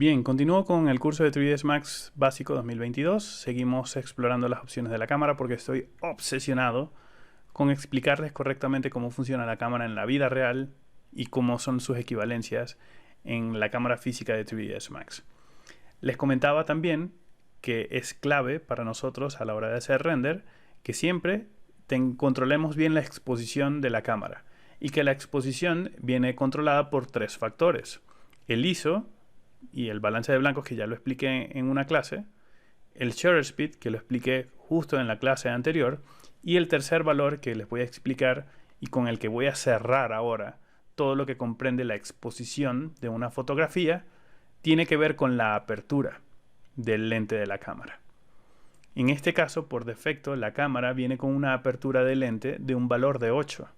Bien, continúo con el curso de 3ds Max básico 2022. Seguimos explorando las opciones de la cámara porque estoy obsesionado con explicarles correctamente cómo funciona la cámara en la vida real y cómo son sus equivalencias en la cámara física de 3ds Max. Les comentaba también que es clave para nosotros a la hora de hacer render que siempre controlemos bien la exposición de la cámara y que la exposición viene controlada por tres factores: el ISO y el balance de blancos, que ya lo expliqué en una clase, el shutter speed, que lo expliqué justo en la clase anterior, y el tercer valor que les voy a explicar y con el que voy a cerrar ahora todo lo que comprende la exposición de una fotografía, tiene que ver con la apertura del lente de la cámara. En este caso, por defecto, la cámara viene con una apertura de lente de un valor de 8.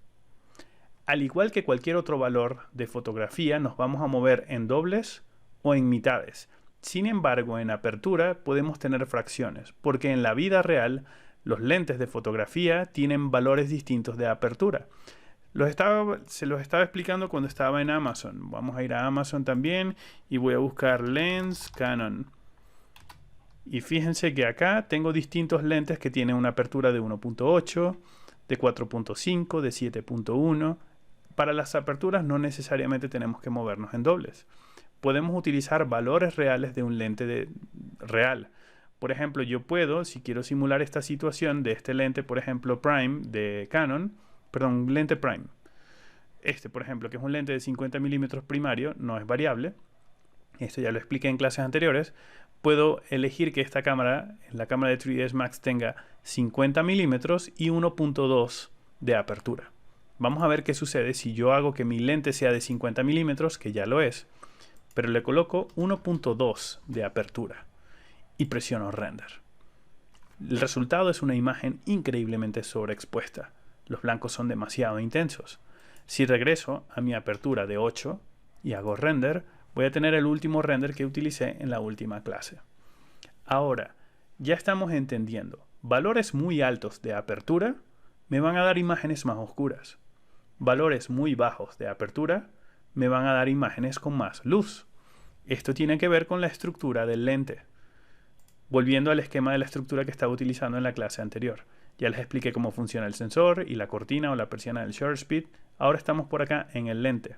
Al igual que cualquier otro valor de fotografía, nos vamos a mover en dobles o en mitades. Sin embargo, en apertura podemos tener fracciones, porque en la vida real los lentes de fotografía tienen valores distintos de apertura. Se los estaba explicando cuando estaba en Amazon. Vamos a ir a Amazon también y voy a buscar lens Canon. Y fíjense que acá tengo distintos lentes que tienen una apertura de 1.8, de 4.5, de 7.1. Para las aperturas no necesariamente tenemos que movernos en dobles. Podemos utilizar valores reales de un lente real. Por ejemplo, yo puedo, si quiero simular esta situación de este lente, por ejemplo, Prime de Canon, perdón, lente Prime. Este, por ejemplo, que es un lente de 50 milímetros primario, no es variable. Esto ya lo expliqué en clases anteriores. Puedo elegir que esta cámara, la cámara de 3ds Max, tenga 50 milímetros y 1.2 de apertura. Vamos a ver qué sucede si yo hago que mi lente sea de 50 milímetros, que ya lo es, pero le coloco 1.2 de apertura y presiono render. El resultado es una imagen increíblemente sobreexpuesta. Los blancos son demasiado intensos. Si regreso a mi apertura de 8 y hago render, voy a tener el último render que utilicé en la última clase. Ahora, ya estamos entendiendo. Valores muy altos de apertura me van a dar imágenes más oscuras. Valores muy bajos de apertura me van a dar imágenes con más luz. Esto tiene que ver con la estructura del lente. Volviendo al esquema de la estructura que estaba utilizando en la clase anterior. Ya les expliqué cómo funciona el sensor y la cortina o la persiana del shutter speed. Ahora estamos por acá en el lente.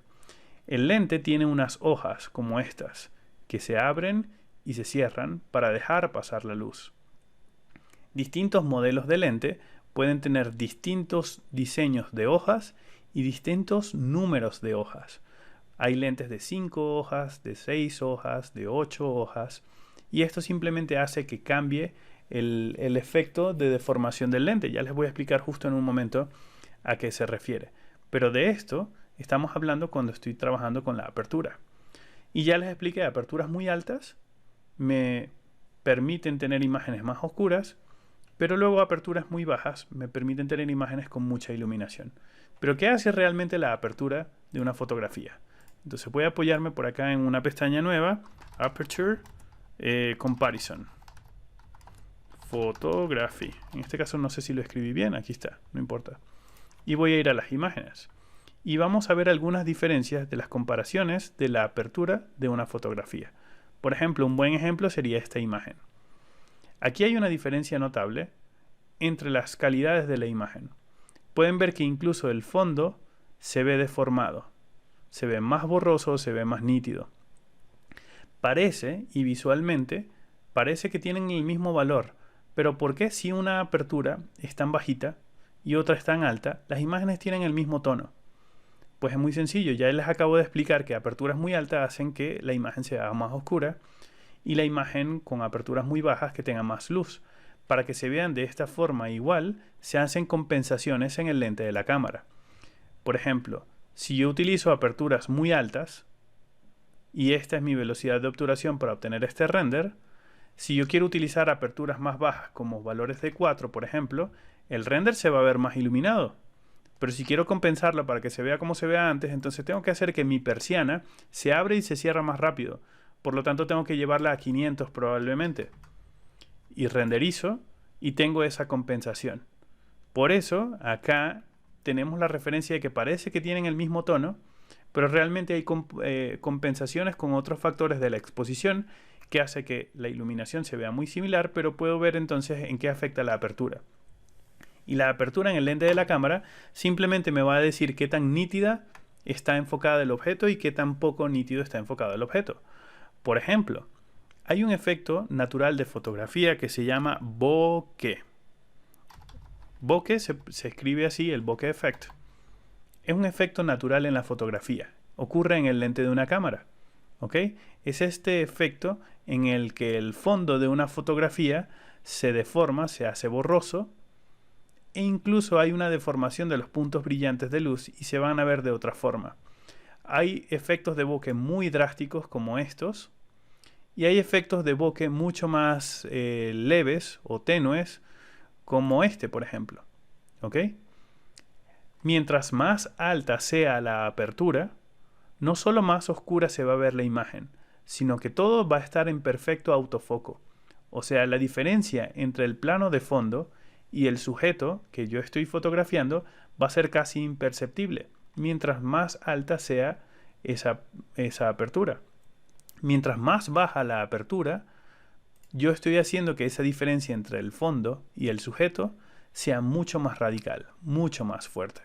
El lente tiene unas hojas como estas, que se abren y se cierran para dejar pasar la luz. Distintos modelos de lente pueden tener distintos diseños de hojas y distintos números de hojas. Hay lentes de 5 hojas, de 6 hojas, de 8 hojas, y esto simplemente hace que cambie el efecto de deformación del lente. Ya les voy a explicar justo en un momento a qué se refiere. Pero de esto estamos hablando cuando estoy trabajando con la apertura. Y ya les expliqué, aperturas muy altas me permiten tener imágenes más oscuras, pero luego aperturas muy bajas me permiten tener imágenes con mucha iluminación. Pero ¿qué hace realmente la apertura de una fotografía? Entonces voy a apoyarme por acá en una pestaña nueva, Aperture Comparison. Photography. En este caso no sé si lo escribí bien, aquí está, no importa. Y voy a ir a las imágenes. Y vamos a ver algunas diferencias de las comparaciones de la apertura de una fotografía. Por ejemplo, un buen ejemplo sería esta imagen. Aquí hay una diferencia notable entre las calidades de la imagen. Pueden ver que incluso el fondo se ve deformado. Se ve más borroso, se ve más nítido. Parece, y visualmente, parece que tienen el mismo valor. Pero ¿por qué si una apertura es tan bajita y otra es tan alta, las imágenes tienen el mismo tono? Pues es muy sencillo. Ya les acabo de explicar que aperturas muy altas hacen que la imagen sea más oscura y la imagen con aperturas muy bajas que tenga más luz. Para que se vean de esta forma igual, se hacen compensaciones en el lente de la cámara. Por ejemplo, si yo utilizo aperturas muy altas, y esta es mi velocidad de obturación para obtener este render, si yo quiero utilizar aperturas más bajas como valores de 4, por ejemplo, el render se va a ver más iluminado. Pero si quiero compensarlo para que se vea como se vea antes, entonces tengo que hacer que mi persiana se abre y se cierra más rápido. Por lo tanto, tengo que llevarla a 500 probablemente. Y renderizo y tengo esa compensación. Por eso, acá tenemos la referencia de que parece que tienen el mismo tono, pero realmente hay compensaciones con otros factores de la exposición que hace que la iluminación se vea muy similar, pero puedo ver entonces en qué afecta la apertura. Y la apertura en el lente de la cámara simplemente me va a decir qué tan nítida está enfocada el objeto y qué tan poco nítido está enfocado el objeto. Por ejemplo, hay un efecto natural de fotografía que se llama bokeh. Bokeh se escribe así, el bokeh effect. Es un efecto natural en la fotografía. Ocurre en el lente de una cámara. ¿Ok? Es este efecto en el que el fondo de una fotografía se deforma, se hace borroso, e incluso hay una deformación de los puntos brillantes de luz y se van a ver de otra forma. Hay efectos de bokeh muy drásticos como estos, y hay efectos de bokeh mucho más leves o tenues como este, por ejemplo. ¿Ok? Mientras más alta sea la apertura, no solo más oscura se va a ver la imagen, sino que todo va a estar en perfecto autofoco. O sea, la diferencia entre el plano de fondo y el sujeto que yo estoy fotografiando va a ser casi imperceptible, mientras más alta sea esa apertura. Mientras más baja la apertura, yo estoy haciendo que esa diferencia entre el fondo y el sujeto sea mucho más radical, mucho más fuerte.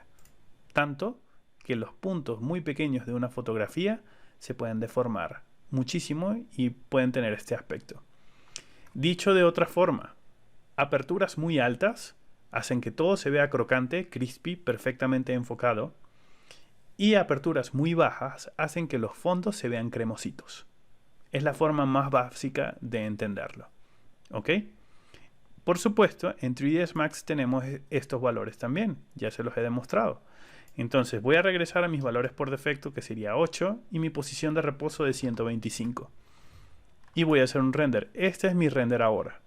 Tanto que los puntos muy pequeños de una fotografía se pueden deformar muchísimo y pueden tener este aspecto. Dicho de otra forma, aperturas muy altas hacen que todo se vea crocante, crispy, perfectamente enfocado, y aperturas muy bajas hacen que los fondos se vean cremositos. Es la forma más básica de entenderlo. ¿Ok? Por supuesto, en 3ds Max tenemos estos valores también, ya se los he demostrado. Entonces voy a regresar a mis valores por defecto, que sería 8, y mi posición de reposo de 125. Y voy a hacer un render. Este es mi render ahora.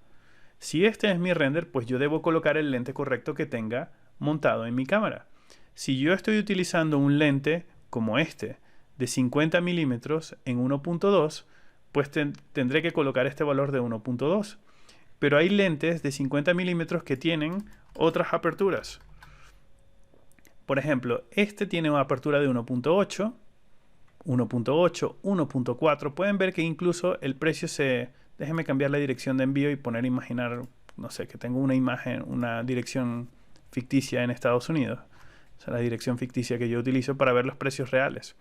Si este es mi render, pues yo debo colocar el lente correcto que tenga montado en mi cámara. Si yo estoy utilizando un lente como este, de 50 milímetros en 1.2, pues tendré que colocar este valor de 1.2. Pero hay lentes de 50 milímetros que tienen otras aperturas. Por ejemplo, este tiene una apertura de 1.8, 1.8, 1.4. Pueden ver que incluso el precio se... Déjenme cambiar la dirección de envío y poner, imaginar, no sé, que tengo una imagen, una dirección ficticia en Estados Unidos. Esa es la dirección ficticia que yo utilizo para ver los precios reales.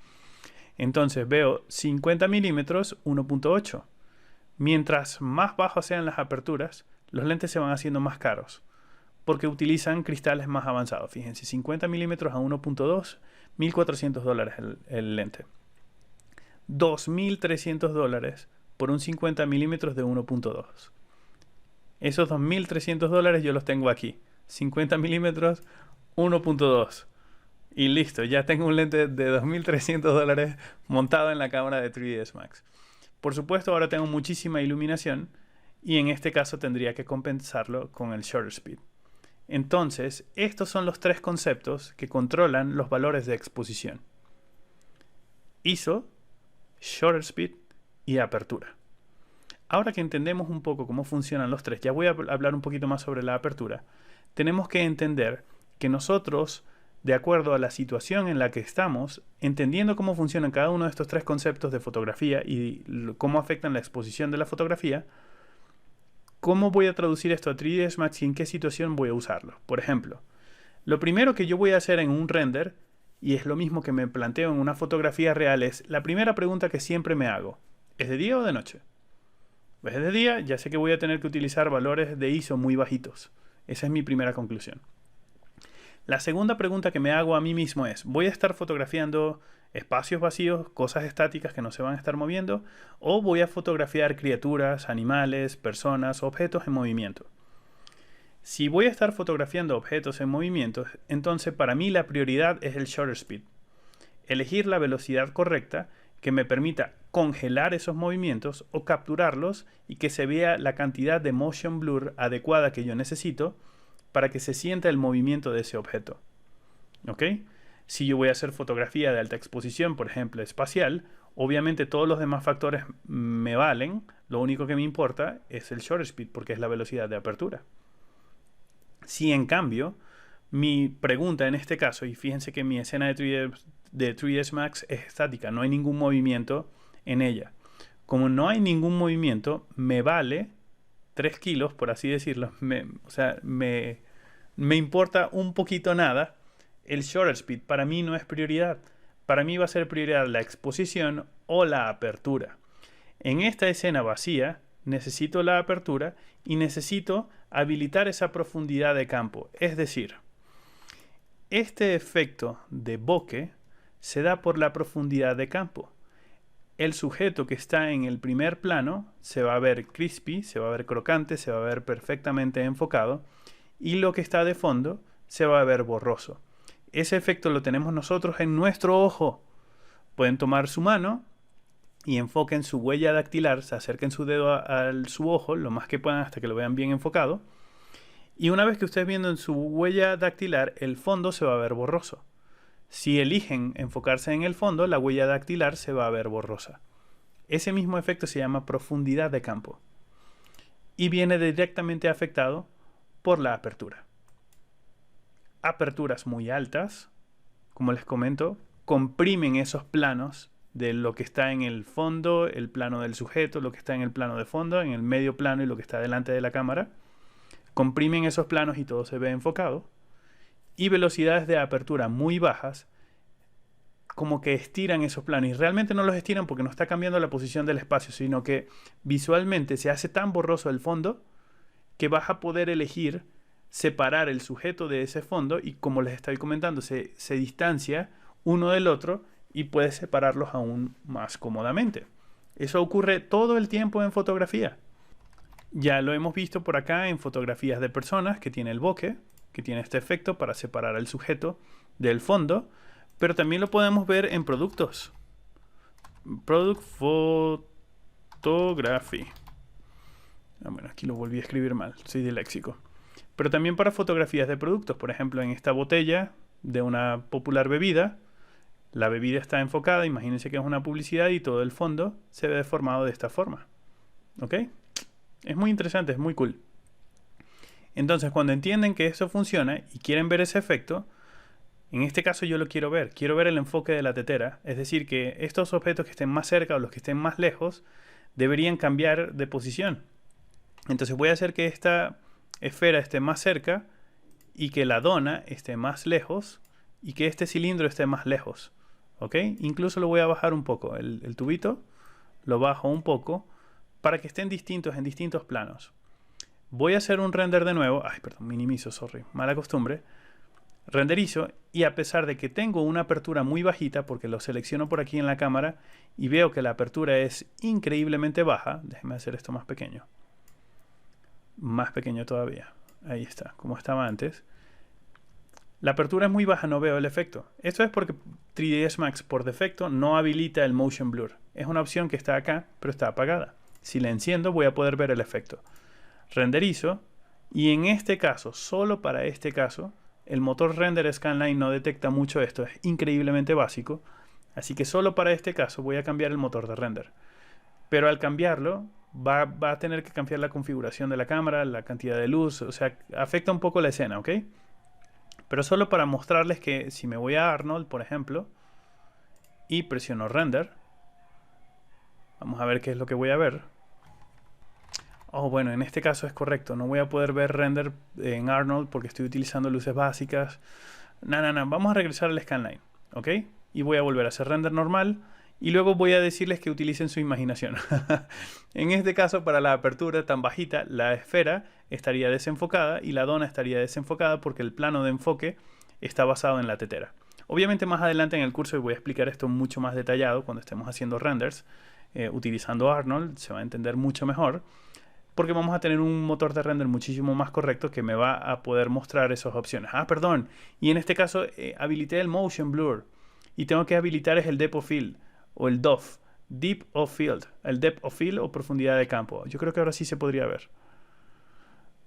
Entonces veo 50 milímetros, 1.8. Mientras más bajas sean las aperturas, los lentes se van haciendo más caros, porque utilizan cristales más avanzados. Fíjense, 50 milímetros a 1.2, $1.400 el lente. $2.300 por un 50 milímetros de 1.2. Esos $2.300 yo los tengo aquí. 50 milímetros, 1.2. Y listo, ya tengo un lente de $2.300 montado en la cámara de 3ds Max. Por supuesto, ahora tengo muchísima iluminación y en este caso tendría que compensarlo con el shutter speed. Entonces, estos son los tres conceptos que controlan los valores de exposición: ISO, shutter speed y apertura. Ahora que entendemos un poco cómo funcionan los tres, ya voy a hablar un poquito más sobre la apertura. Tenemos que entender que nosotros, de acuerdo a la situación en la que estamos, entendiendo cómo funcionan cada uno de estos tres conceptos de fotografía y cómo afectan la exposición de la fotografía, ¿cómo voy a traducir esto a 3ds Max y en qué situación voy a usarlo? Por ejemplo, lo primero que yo voy a hacer en un render, y es lo mismo que me planteo en una fotografía real, es la primera pregunta que siempre me hago: ¿es de día o de noche? Pues es de día, ya sé que voy a tener que utilizar valores de ISO muy bajitos. Esa es mi primera conclusión. La segunda pregunta que me hago a mí mismo es: ¿voy a estar fotografiando espacios vacíos, cosas estáticas que no se van a estar moviendo? ¿O voy a fotografiar criaturas, animales, personas, objetos en movimiento? Si voy a estar fotografiando objetos en movimiento, entonces para mí la prioridad es el shutter speed. Elegir la velocidad correcta que me permita congelar esos movimientos o capturarlos y que se vea la cantidad de motion blur adecuada que yo necesito para que se sienta el movimiento de ese objeto. ¿Ok? Si yo voy a hacer fotografía de alta exposición, por ejemplo, espacial, obviamente todos los demás factores me valen. Lo único que me importa es el shutter speed, porque es la velocidad de apertura. Si en cambio, mi pregunta en este caso, y fíjense que mi escena de de 3ds Max es estática, no hay ningún movimiento en ella. Como no hay ningún movimiento, me vale 3 kilos, por así decirlo. Me importa un poquito nada el shutter speed. Para mí no es prioridad. Para mí va a ser prioridad la exposición o la apertura. En esta escena vacía necesito la apertura y necesito habilitar esa profundidad de campo. Es decir, este efecto de bokeh se da por la profundidad de campo. El sujeto que está en el primer plano se va a ver crispy, se va a ver crocante, se va a ver perfectamente enfocado, y lo que está de fondo se va a ver borroso. Ese efecto lo tenemos nosotros en nuestro ojo. Pueden tomar su mano y enfoquen su huella dactilar, se acerquen su dedo a su ojo lo más que puedan hasta que lo vean bien enfocado. Y una vez que ustedes viendo en su huella dactilar, el fondo se va a ver borroso. Si eligen enfocarse en el fondo, la huella dactilar se va a ver borrosa. Ese mismo efecto se llama profundidad de campo y viene directamente afectado por la apertura. Aperturas muy altas, como les comento, comprimen esos planos de lo que está en el fondo, el plano del sujeto, lo que está en el plano de fondo, en el medio plano y lo que está delante de la cámara. Comprimen esos planos y todo se ve enfocado. Y velocidades de apertura muy bajas, como que estiran esos planos. Y realmente no los estiran porque no está cambiando la posición del espacio, sino que visualmente se hace tan borroso el fondo que vas a poder elegir separar el sujeto de ese fondo y, como les estoy comentando, se distancia uno del otro y puedes separarlos aún más cómodamente. Eso ocurre todo el tiempo en fotografía. Ya lo hemos visto por acá en fotografías de personas que tiene el bokeh, que tiene este efecto para separar al sujeto del fondo, pero también lo podemos ver en productos. Product Photography. Bueno, aquí lo volví a escribir mal, soy disléxico. Pero también para fotografías de productos, por ejemplo, en esta botella de una popular bebida, la bebida está enfocada, imagínense que es una publicidad y todo el fondo se ve deformado de esta forma. ¿Ok? Es muy interesante, es muy cool. Entonces, cuando entienden que eso funciona y quieren ver ese efecto, en este caso yo lo quiero ver el enfoque de la tetera, es decir, que estos objetos que estén más cerca o los que estén más lejos deberían cambiar de posición. Entonces voy a hacer que esta esfera esté más cerca y que la dona esté más lejos y que este cilindro esté más lejos. ¿Ok? Incluso lo voy a bajar un poco, el tubito lo bajo un poco para que estén distintos en distintos planos. Voy a hacer un render de nuevo. Ay, perdón, minimizo, sorry, mala costumbre. Renderizo y a pesar de que tengo una apertura muy bajita, porque lo selecciono por aquí en la cámara y veo que la apertura es increíblemente baja, déjenme hacer esto más pequeño. Más pequeño todavía. Ahí está, como estaba antes. La apertura es muy baja, no veo el efecto. Esto es porque 3ds Max por defecto no habilita el Motion Blur. Es una opción que está acá, pero está apagada. Si la enciendo voy a poder ver el efecto. Renderizo y en este caso, solo para este caso, el motor render Scanline no detecta mucho esto. Es increíblemente básico. Así que solo para este caso voy a cambiar el motor de render. Pero al cambiarlo va a tener que cambiar la configuración de la cámara, la cantidad de luz. O sea, afecta un poco la escena, ¿ok? Pero solo para mostrarles que si me voy a Arnold, por ejemplo, y presiono render, vamos a ver qué es lo que voy a ver. Oh, bueno, en este caso es correcto. No voy a poder ver render en Arnold porque estoy utilizando luces básicas. No. Vamos a regresar al Scanline, ¿ok? Y voy a volver a hacer render normal. Y luego voy a decirles que utilicen su imaginación. En este caso, para la apertura tan bajita, la esfera estaría desenfocada y la dona estaría desenfocada porque el plano de enfoque está basado en la tetera. Obviamente más adelante en el curso voy a explicar esto mucho más detallado cuando estemos haciendo renders. Utilizando Arnold se va a entender mucho mejor porque vamos a tener un motor de render muchísimo más correcto que me va a poder mostrar esas opciones. Ah, perdón. Y en este caso habilité el Motion Blur y tengo que habilitar es el Depth of Field o el DOF, Deep of Field, el Depth of Field o profundidad de campo. Yo creo que ahora sí se podría ver.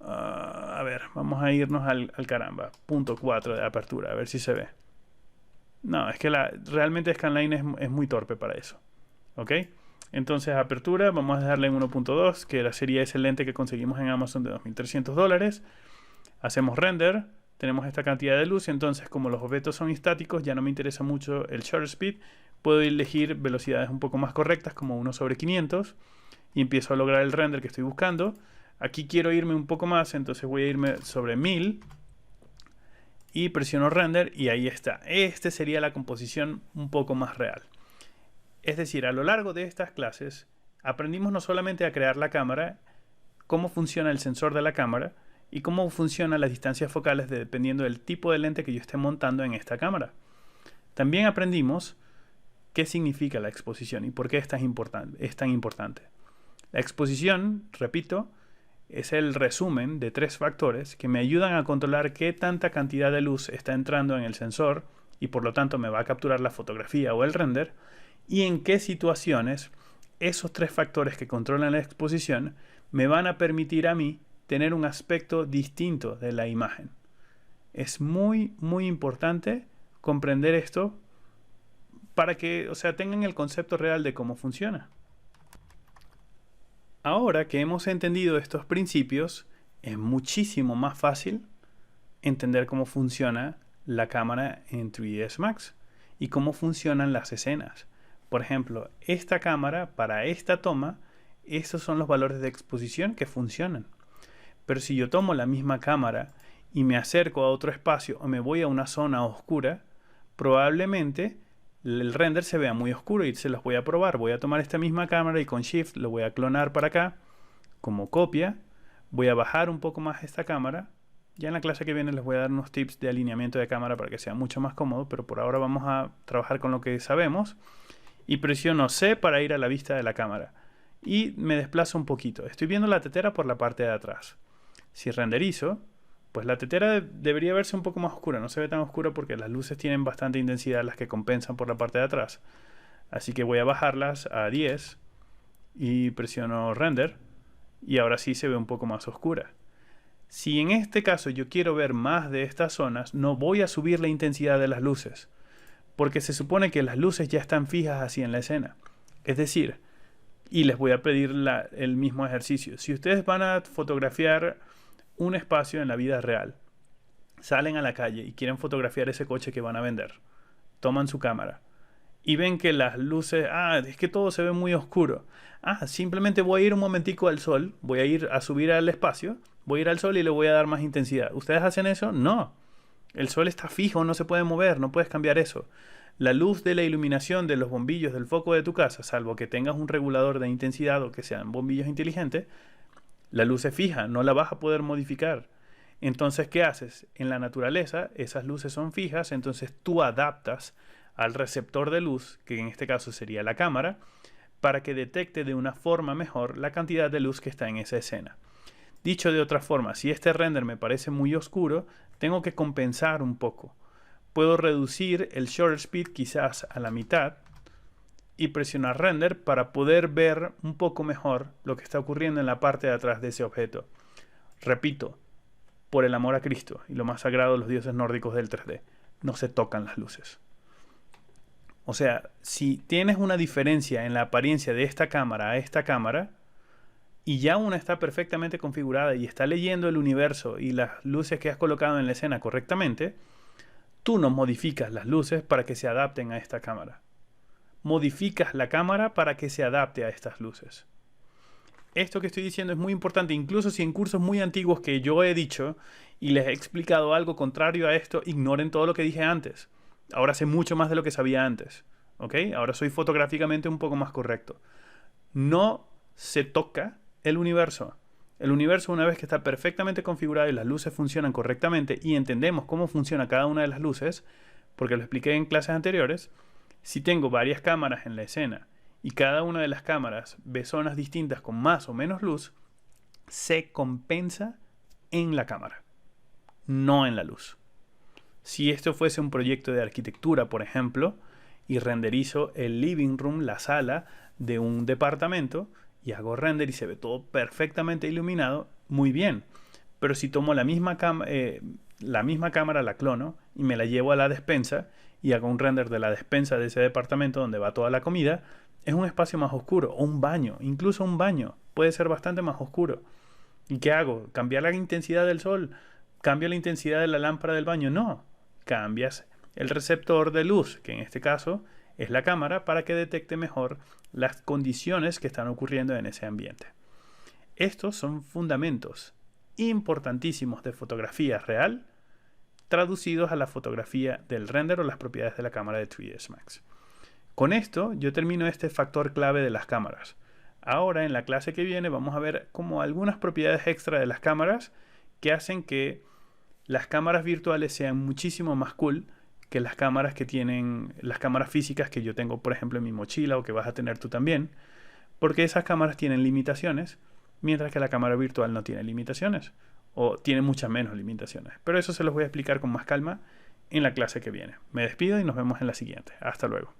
A ver, vamos a irnos al caramba. Punto 4 de apertura, a ver si se ve. No, es que realmente Scanline es muy torpe para eso. ¿Ok? Entonces, apertura, vamos a darle en 1.2, que sería ese lente que conseguimos en Amazon de $2.300. Hacemos render, tenemos esta cantidad de luz. Entonces, como los objetos son estáticos, ya no me interesa mucho el shutter speed. Puedo elegir velocidades un poco más correctas, como 1/500, y empiezo a lograr el render que estoy buscando. Aquí quiero irme un poco más, entonces voy a irme sobre 1000 y presiono render y ahí está. Esta sería la composición un poco más real. Es decir, a lo largo de estas clases aprendimos no solamente a crear la cámara, cómo funciona el sensor de la cámara y cómo funcionan las distancias focales dependiendo del tipo de lente que yo esté montando en esta cámara. También aprendimos qué significa la exposición y por qué es tan importante. La exposición, repito, es el resumen de 3 factores que me ayudan a controlar qué tanta cantidad de luz está entrando en el sensor y por lo tanto me va a capturar la fotografía o el render, y en qué situaciones esos 3 factores que controlan la exposición me van a permitir a mí tener un aspecto distinto de la imagen. Es muy importante comprender esto para que, tengan el concepto real de cómo funciona. Ahora que hemos entendido estos principios, es muchísimo más fácil entender cómo funciona la cámara en 3ds Max y cómo funcionan las escenas. Por ejemplo, esta cámara, para esta toma, estos son los valores de exposición que funcionan. Pero si yo tomo la misma cámara y me acerco a otro espacio o me voy a una zona oscura, probablemente el render se vea muy oscuro y se los voy a probar. Voy a tomar esta misma cámara y con Shift lo voy a clonar para acá como copia. Voy a bajar un poco más esta cámara. Ya en la clase que viene les voy a dar unos tips de alineamiento de cámara para que sea mucho más cómodo, pero por ahora vamos a trabajar con lo que sabemos. Y presiono C para ir a la vista de la cámara. Y me desplazo un poquito. Estoy viendo la tetera por la parte de atrás. Si renderizo, pues la tetera debería verse un poco más oscura. No se ve tan oscura porque las luces tienen bastante intensidad, las que compensan por la parte de atrás. Así que voy a bajarlas a 10 y presiono render. Y ahora sí se ve un poco más oscura. Si en este caso yo quiero ver más de estas zonas, no voy a subir la intensidad de las luces, porque se supone que las luces ya están fijas así en la escena. Es decir, y les voy a pedir el mismo ejercicio. Si ustedes van a fotografiar un espacio en la vida real, salen a la calle y quieren fotografiar ese coche que van a vender, toman su cámara y ven que las luces, es que todo se ve muy oscuro. Simplemente voy a ir un momentico al sol, voy a ir a subir al espacio, voy a ir al sol y le voy a dar más intensidad. ¿Ustedes hacen eso? No. El sol está fijo, no se puede mover, no puedes cambiar eso. La luz de la iluminación de los bombillos del foco de tu casa, salvo que tengas un regulador de intensidad o que sean bombillos inteligentes, la luz es fija, no la vas a poder modificar. Entonces, ¿qué haces? En la naturaleza, esas luces son fijas, entonces tú adaptas al receptor de luz, que en este caso sería la cámara, para que detecte de una forma mejor la cantidad de luz que está en esa escena. Dicho de otra forma, si este render me parece muy oscuro, tengo que compensar un poco. Puedo reducir el shutter speed quizás a la mitad y presionar render para poder ver un poco mejor lo que está ocurriendo en la parte de atrás de ese objeto. Repito, por el amor a Cristo y lo más sagrado de los dioses nórdicos del 3D, no se tocan las luces. O sea, si tienes una diferencia en la apariencia de esta cámara a esta cámara, y ya una está perfectamente configurada y está leyendo el universo y las luces que has colocado en la escena correctamente, tú no modificas las luces para que se adapten a esta cámara. Modificas la cámara para que se adapte a estas luces. Esto que estoy diciendo es muy importante, incluso si en cursos muy antiguos que yo he dicho y les he explicado algo contrario a esto, ignoren todo lo que dije antes. Ahora sé mucho más de lo que sabía antes. ¿Ok? Ahora soy fotográficamente un poco más correcto. No se toca el universo. El universo, una vez que está perfectamente configurado y las luces funcionan correctamente y entendemos cómo funciona cada una de las luces, porque lo expliqué en clases anteriores, si tengo varias cámaras en la escena y cada una de las cámaras ve zonas distintas con más o menos luz, se compensa en la cámara, no en la luz. Si esto fuese un proyecto de arquitectura, por ejemplo, y renderizo el living room, la sala de un departamento, y hago render y se ve todo perfectamente iluminado, muy bien. Pero si tomo la misma cámara, la clono, y me la llevo a la despensa, y hago un render de la despensa de ese departamento donde va toda la comida, es un espacio más oscuro, o un baño, incluso un baño, puede ser bastante más oscuro. ¿Y qué hago? ¿Cambiar la intensidad del sol? ¿Cambia la intensidad de la lámpara del baño? No. Cambias el receptor de luz, que en este caso es la cámara, para que detecte mejor las condiciones que están ocurriendo en ese ambiente. Estos son fundamentos importantísimos de fotografía real traducidos a la fotografía del render o las propiedades de la cámara de 3ds Max. Con esto yo termino este factor clave de las cámaras. Ahora en la clase que viene vamos a ver como algunas propiedades extra de las cámaras que hacen que las cámaras virtuales sean muchísimo más cool que las cámaras que tienen, las cámaras físicas que yo tengo, por ejemplo, en mi mochila o que vas a tener tú también, porque esas cámaras tienen limitaciones, mientras que la cámara virtual no tiene limitaciones o tiene muchas menos limitaciones. Pero eso se los voy a explicar con más calma en la clase que viene. Me despido y nos vemos en la siguiente. Hasta luego.